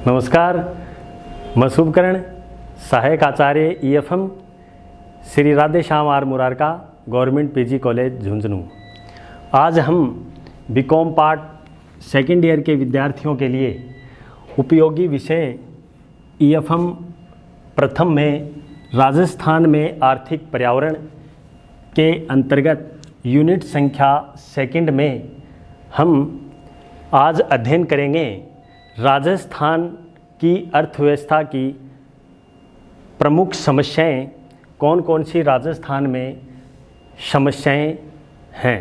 नमस्कार, मैं शुभकरण, सहायक आचार्य EFM Shri Radhe Shyam R Murarka government PG college Jhunjhunu. आज हम BCom पार्ट सेकेंड ईयर के विद्यार्थियों के लिए उपयोगी विषय EFM प्रथम में राजस्थान में आर्थिक पर्यावरण के अंतर्गत यूनिट संख्या सेकंड में हम आज अध्ययन करेंगे राजस्थान की अर्थव्यवस्था की प्रमुख समस्याएं। कौन कौन सी राजस्थान में समस्याएं हैं।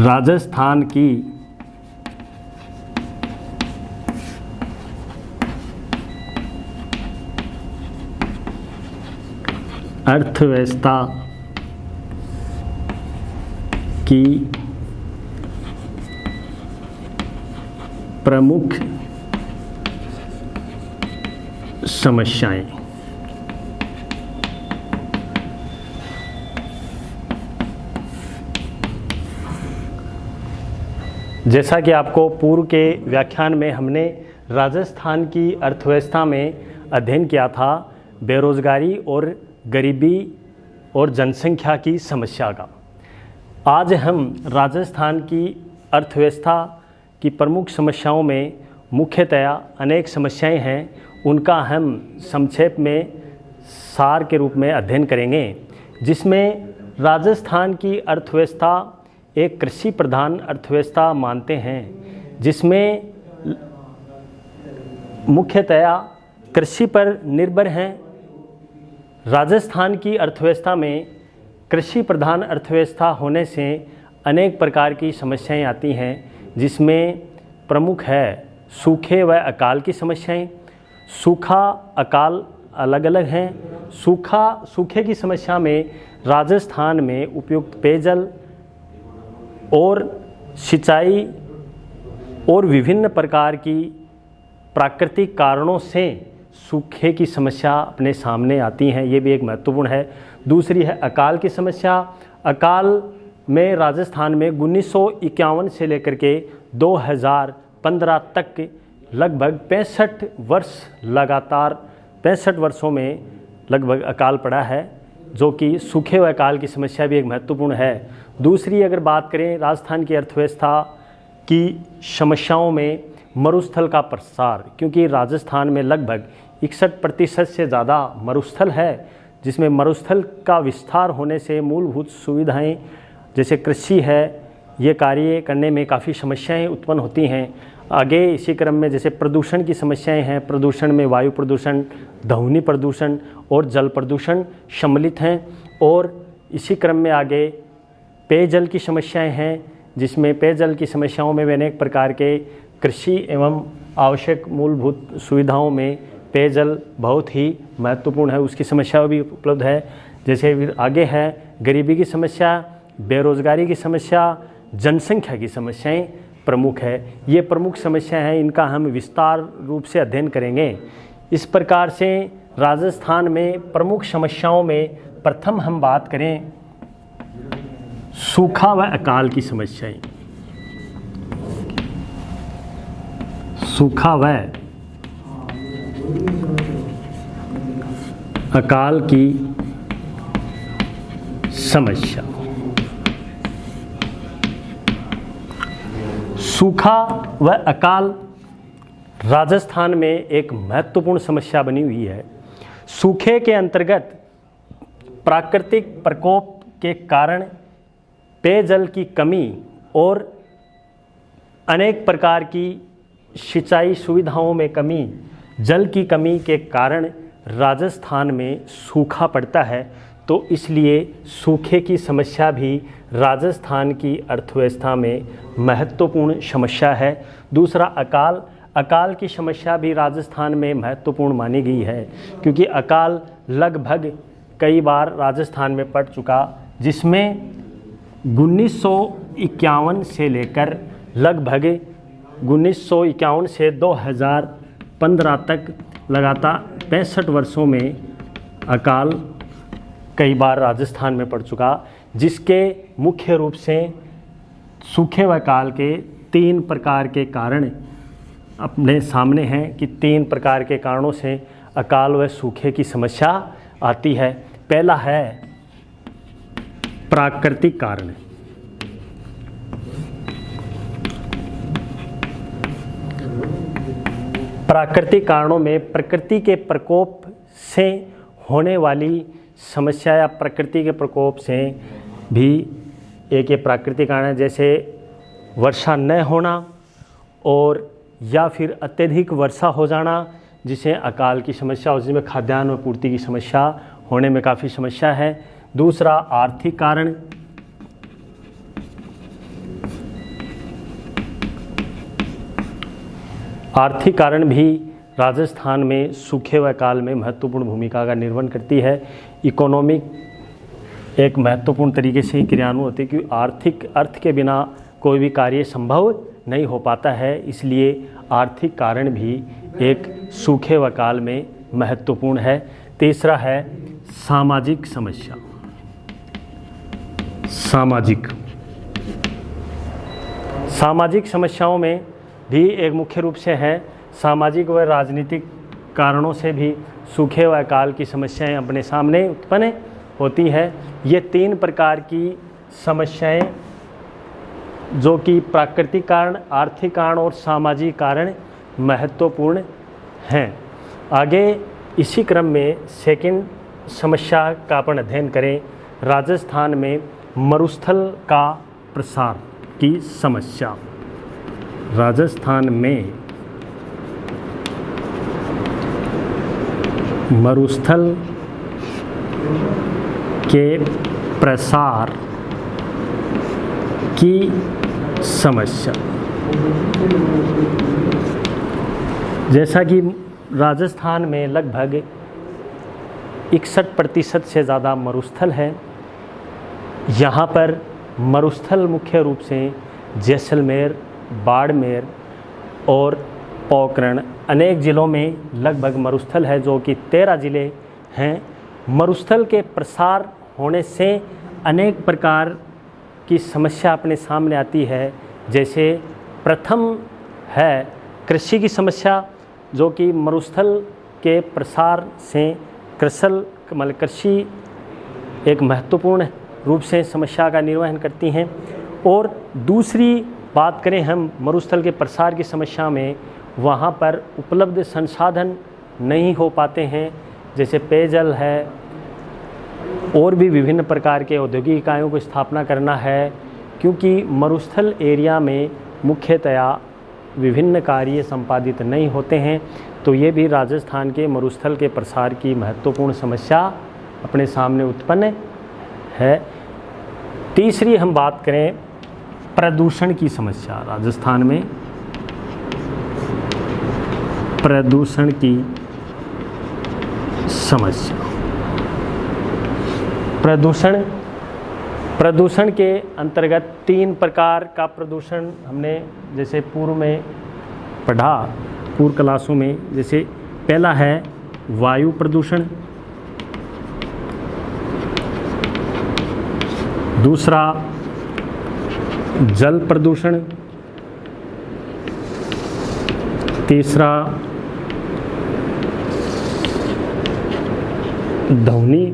राजस्थान की अर्थव्यवस्था की प्रमुख समस्याएं। जैसा कि आपको पूर्व के व्याख्यान में हमने राजस्थान की अर्थव्यवस्था में अध्ययन किया था बेरोजगारी और गरीबी और जनसंख्या की समस्या का। आज हम राजस्थान की अर्थव्यवस्था की प्रमुख समस्याओं में मुख्यतया अनेक समस्याएं हैं, उनका हम संक्षेप में सार के रूप में अध्ययन करेंगे। जिसमें राजस्थान की अर्थव्यवस्था एक कृषि प्रधान अर्थव्यवस्था मानते हैं, जिसमें मुख्यतया कृषि पर निर्भर हैं। राजस्थान की अर्थव्यवस्था में कृषि प्रधान अर्थव्यवस्था होने से अनेक प्रकार की समस्याएं आती हैं, जिसमें प्रमुख है सूखे व अकाल की समस्याएं। सूखा अकाल अलग अलग हैं। सूखे की समस्या में राजस्थान में उपयुक्त पेयजल और सिंचाई और विभिन्न प्रकार की प्राकृतिक कारणों से सूखे की समस्या अपने सामने आती हैं, ये भी एक महत्वपूर्ण है। दूसरी है अकाल की समस्या। अकाल में राजस्थान में 1951 से लेकर के 2015 तक लगभग 65 वर्ष लगातार 65 वर्षों में लगभग अकाल पड़ा है, जो कि सूखे व अकाल की समस्या भी एक महत्वपूर्ण है। दूसरी अगर बात करें राजस्थान की अर्थव्यवस्था की समस्याओं में मरुस्थल का प्रसार, क्योंकि राजस्थान में लगभग 61% से ज़्यादा मरुस्थल है, जिसमें मरुस्थल का विस्तार होने से मूलभूत सुविधाएं जैसे कृषि है, ये कार्य करने में काफ़ी समस्याएं उत्पन्न होती हैं। आगे इसी क्रम में जैसे प्रदूषण की समस्याएं हैं। प्रदूषण में वायु प्रदूषण, ध्वनि प्रदूषण और जल प्रदूषण सम्मिलित हैं। और इसी क्रम में आगे पेयजल की समस्याएं हैं, जिसमें पेयजल की समस्याओं में अनेक प्रकार के कृषि एवं आवश्यक मूलभूत सुविधाओं में पेयजल बहुत ही महत्वपूर्ण है, उसकी समस्या भी उपलब्ध है। जैसे आगे है गरीबी की समस्या, बेरोजगारी की समस्या, जनसंख्या की समस्याएं प्रमुख है। ये प्रमुख समस्या हैं, इनका हम विस्तार रूप से अध्ययन करेंगे। इस प्रकार से राजस्थान में प्रमुख समस्याओं में प्रथम हम बात करें सूखा व अकाल की समस्याएं। सूखा व अकाल की समस्या। सूखा व अकाल राजस्थान में एक महत्वपूर्ण समस्या बनी हुई है। सूखे के अंतर्गत प्राकृतिक प्रकोप के कारण पेयजल की कमी और अनेक प्रकार की सिंचाई सुविधाओं में कमी, जल की कमी के कारण राजस्थान में सूखा पड़ता है। तो इसलिए सूखे की समस्या भी राजस्थान की अर्थव्यवस्था में महत्वपूर्ण समस्या है। दूसरा अकाल की समस्या भी राजस्थान में महत्वपूर्ण मानी गई है, क्योंकि अकाल लगभग कई बार राजस्थान में पड़ चुका, जिसमें 1951 से लेकर लगभग 1951 से 2015 तक लगातार 65 वर्षों में अकाल कई बार राजस्थान में पड़ चुका, जिसके मुख्य रूप से सूखे व अकाल के तीन प्रकार के कारण अपने सामने हैं कि तीन प्रकार के कारणों से अकाल व सूखे की समस्या आती है। पहला है प्राकृतिक कारण। प्राकृतिक कारणों में प्रकृति के प्रकोप से होने वाली समस्या या प्रकृति के प्रकोप से भी एक ये प्राकृतिक कारण है, जैसे वर्षा न होना और या फिर अत्यधिक वर्षा हो जाना, जिसे अकाल की समस्या हो, जिसमें खाद्यान्न व पूर्ति की समस्या होने में काफ़ी समस्या है। दूसरा आर्थिक कारण। आर्थिक कारण भी राजस्थान में सूखे व काल में महत्वपूर्ण भूमिका का निर्वहन करती है। इकोनॉमिक एक महत्वपूर्ण तरीके से क्रियान्वयन होती है, क्योंकि आर्थिक अर्थ के बिना कोई भी कार्य संभव नहीं हो पाता है। इसलिए आर्थिक कारण भी एक सूखे व काल में महत्वपूर्ण है। तीसरा है सामाजिक समस्या। सामाजिक समस्याओं में भी एक मुख्य रूप से है सामाजिक व राजनीतिक कारणों से भी सूखे व अकाल की समस्याएं अपने सामने उत्पन्न होती है। ये तीन प्रकार की समस्याएं जो कि प्राकृतिक कारण, आर्थिक कारण और सामाजिक कारण महत्वपूर्ण हैं। आगे इसी क्रम में सेकंड समस्या का अपन अध्ययन करें, राजस्थान में मरुस्थल का प्रसार की समस्या। राजस्थान में मरुस्थल के प्रसार की समस्या। जैसा कि राजस्थान में लगभग 61% से ज़्यादा मरुस्थल है। यहाँ पर मरुस्थल मुख्य रूप से जैसलमेर, बाड़मेर और पोखरण अनेक ज़िलों में लगभग मरुस्थल है, जो कि 13 ज़िले हैं। मरुस्थल के प्रसार होने से अनेक प्रकार की समस्या अपने सामने आती है। जैसे प्रथम है कृषि की समस्या, जो कि मरुस्थल के प्रसार से कृषि एक महत्वपूर्ण रूप से समस्या का निर्वहन करती हैं। और दूसरी बात करें हम मरुस्थल के प्रसार की समस्या में, वहाँ पर उपलब्ध संसाधन नहीं हो पाते हैं, जैसे पेयजल है और भी विभिन्न प्रकार के औद्योगिक इकाइयों को स्थापना करना है, क्योंकि मरुस्थल एरिया में मुख्यतया विभिन्न कार्य संपादित नहीं होते हैं। तो ये भी राजस्थान के मरुस्थल के प्रसार की महत्वपूर्ण समस्या अपने सामने उत्पन्न है। तीसरी हम बात करें प्रदूषण की समस्या। राजस्थान में प्रदूषण की समस्या। प्रदूषण के अंतर्गत 3 प्रकार का प्रदूषण हमने जैसे पूर्व में पढ़ा, पूर्व क्लासों में। जैसे पहला है वायु प्रदूषण, दूसरा जल प्रदूषण, तीसरा ध्वनि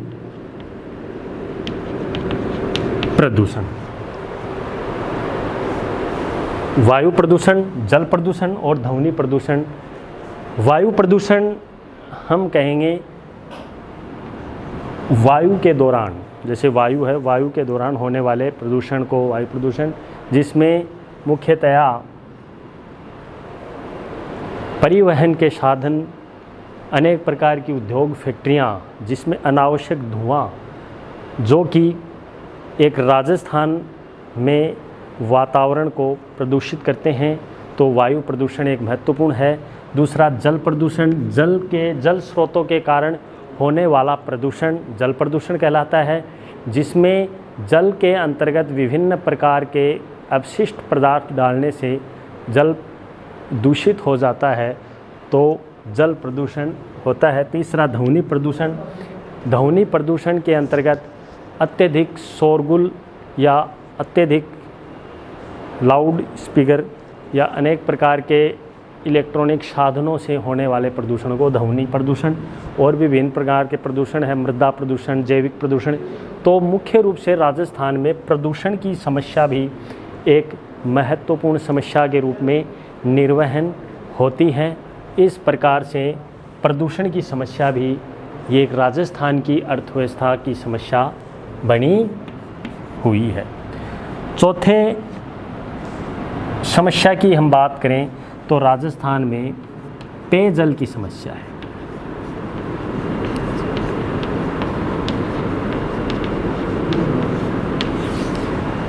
प्रदूषण। वायु प्रदूषण, जल प्रदूषण और ध्वनि प्रदूषण। वायु प्रदूषण हम कहेंगे वायु के दौरान, जैसे वायु है, वायु के दौरान होने वाले प्रदूषण को वायु प्रदूषण, जिसमें मुख्यतया परिवहन के साधन, अनेक प्रकार की उद्योग फैक्ट्रियां, जिसमें अनावश्यक धुआं, जो कि एक राजस्थान में वातावरण को प्रदूषित करते हैं, तो वायु प्रदूषण एक महत्वपूर्ण है। दूसरा जल प्रदूषण, जल स्रोतों के कारण होने वाला प्रदूषण जल प्रदूषण कहलाता है, जिसमें जल के अंतर्गत विभिन्न प्रकार के अपशिष्ट पदार्थ डालने से जल दूषित हो जाता है, तो जल प्रदूषण होता है। तीसरा ध्वनि प्रदूषण। ध्वनि प्रदूषण के अंतर्गत अत्यधिक शोरगुल या अत्यधिक लाउड स्पीकर या अनेक प्रकार के इलेक्ट्रॉनिक साधनों से होने वाले प्रदूषण को ध्वनि प्रदूषण, और भी विभिन्न प्रकार के प्रदूषण है, मृदा प्रदूषण, जैविक प्रदूषण। तो मुख्य रूप से राजस्थान में प्रदूषण की समस्या भी एक महत्वपूर्ण समस्या के रूप में निर्वहन होती है। इस प्रकार से प्रदूषण की समस्या भी ये एक राजस्थान की अर्थव्यवस्था की समस्या बनी हुई है। चौथे समस्या की हम बात करें तो राजस्थान में पेयजल की समस्या है।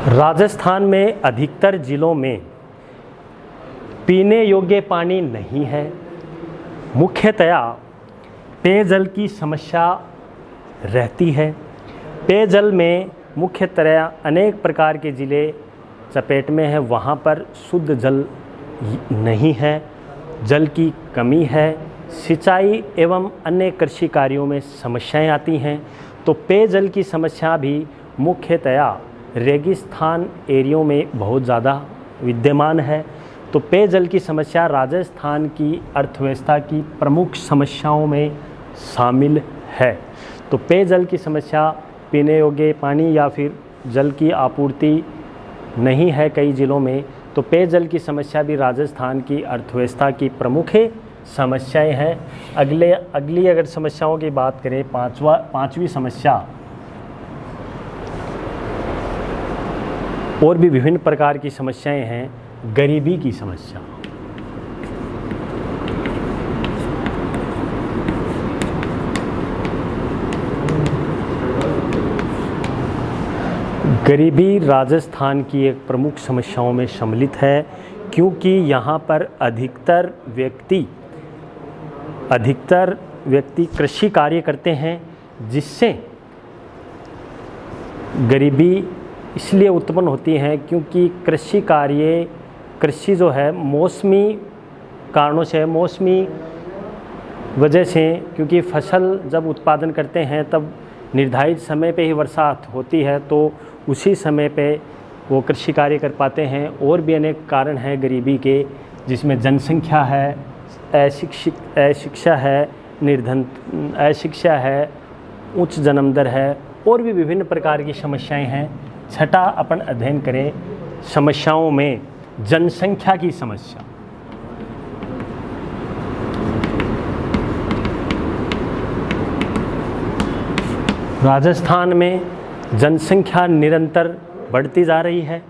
राजस्थान में अधिकतर जिलों में पीने योग्य पानी नहीं है। मुख्यतया पेयजल की समस्या रहती है। पेयजल में मुख्यतया अनेक प्रकार के ज़िले चपेट में है। वहाँ पर शुद्ध जल नहीं है, जल की कमी है, सिंचाई एवं अन्य कृषि कार्यों में समस्याएं आती हैं। तो पेयजल की समस्या भी मुख्यतया रेगिस्तान एरियो में बहुत ज़्यादा विद्यमान है। तो पेयजल की समस्या राजस्थान की अर्थव्यवस्था की प्रमुख समस्याओं में शामिल है। तो पेयजल की समस्या, पीने योग्य पानी या फिर जल की आपूर्ति नहीं है कई ज़िलों में, तो पेयजल की समस्या भी राजस्थान की अर्थव्यवस्था की प्रमुख समस्याएं हैं। अगली अगर समस्याओं की बात करें, पांचवी समस्या और भी विभिन्न प्रकार की समस्याएं हैं। गरीबी की समस्या। गरीबी राजस्थान की एक प्रमुख समस्याओं में सम्मिलित है, क्योंकि यहाँ पर अधिकतर व्यक्ति कृषि कार्य करते हैं, जिससे गरीबी इसलिए उत्पन्न होती है क्योंकि कृषि जो है मौसमी कारणों से, मौसमी वजह से, क्योंकि फसल जब उत्पादन करते हैं तब निर्धारित समय पे ही वर्षा होती है, तो उसी समय पे वो कृषि कार्य कर पाते हैं। और भी अनेक कारण हैं गरीबी के, जिसमें जनसंख्या है, अशिक्षा है, अशिक्षा है, उच्च जन्म दर है, और भी विभिन्न प्रकार की समस्याएं हैं। छठा अपन अध्ययन करें समस्याओं में जनसंख्या की समस्या। राजस्थान में जनसंख्या निरंतर बढ़ती जा रही है।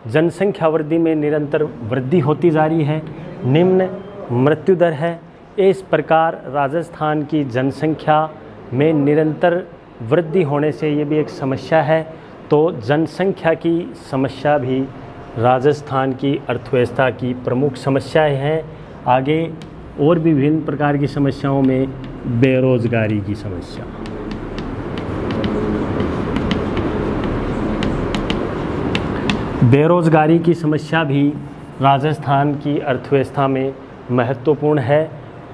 जनसंख्या वृद्धि में निरंतर वृद्धि होती जा रही है। निम्न मृत्यु दर है। इस प्रकार राजस्थान की जनसंख्या में निरंतर वृद्धि होने से ये भी एक समस्या है। तो जनसंख्या की समस्या भी राजस्थान की अर्थव्यवस्था की प्रमुख समस्याएं हैं। आगे और भी विभिन्न प्रकार की समस्याओं में बेरोजगारी की समस्या। बेरोजगारी की समस्या भी राजस्थान की अर्थव्यवस्था में महत्वपूर्ण है।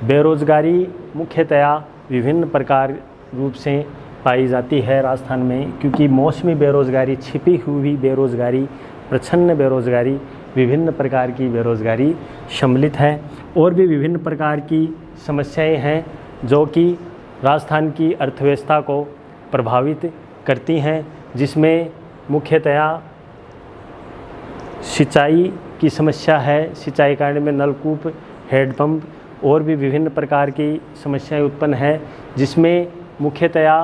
बेरोजगारी मुख्यतया विभिन्न प्रकार रूप से पाई जाती है राजस्थान में, क्योंकि मौसमी बेरोजगारी, छिपी हुई बेरोजगारी, प्रच्छन्न बेरोजगारी, विभिन्न प्रकार की बेरोजगारी सम्मिलित है। और भी विभिन्न प्रकार की समस्याएं हैं जो कि राजस्थान की अर्थव्यवस्था को प्रभावित करती हैं, जिसमें मुख्यतया सिंचाई की समस्या है। सिंचाई करने में नलकूप, हैंडपंप और भी विभिन्न प्रकार की समस्याएं उत्पन्न है, जिसमें मुख्यतया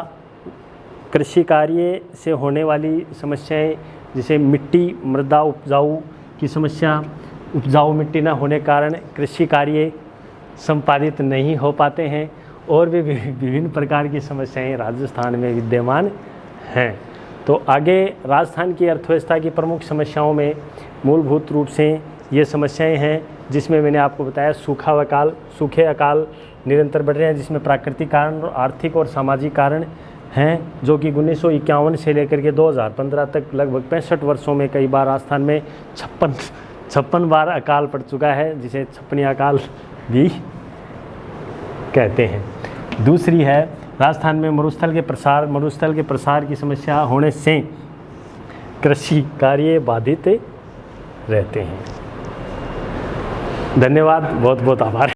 कृषि कार्य से होने वाली समस्याएं, जैसे मिट्टी, मृदा उपजाऊ की समस्या। उपजाऊ मिट्टी न होने के कारण कृषि कार्य संपादित नहीं हो पाते हैं। और भी विभिन्न प्रकार की समस्याएं राजस्थान में विद्यमान हैं। तो आगे राजस्थान की अर्थव्यवस्था की प्रमुख समस्याओं में मूलभूत रूप से ये समस्याएं हैं, जिसमें मैंने आपको बताया सूखे अकाल निरंतर बढ़ रहे हैं, जिसमें प्राकृतिक कारण और आर्थिक और सामाजिक कारण हैं, जो कि 1951 से लेकर के 2015 तक लगभग 65 वर्षों में कई बार राजस्थान में 56 बार अकाल पड़ चुका है, जिसे छप्पनी अकाल भी कहते हैं। दूसरी है राजस्थान में मरुस्थल के प्रसार की समस्या होने से कृषि कार्य बाधित रहते हैं। धन्यवाद, बहुत बहुत आभार।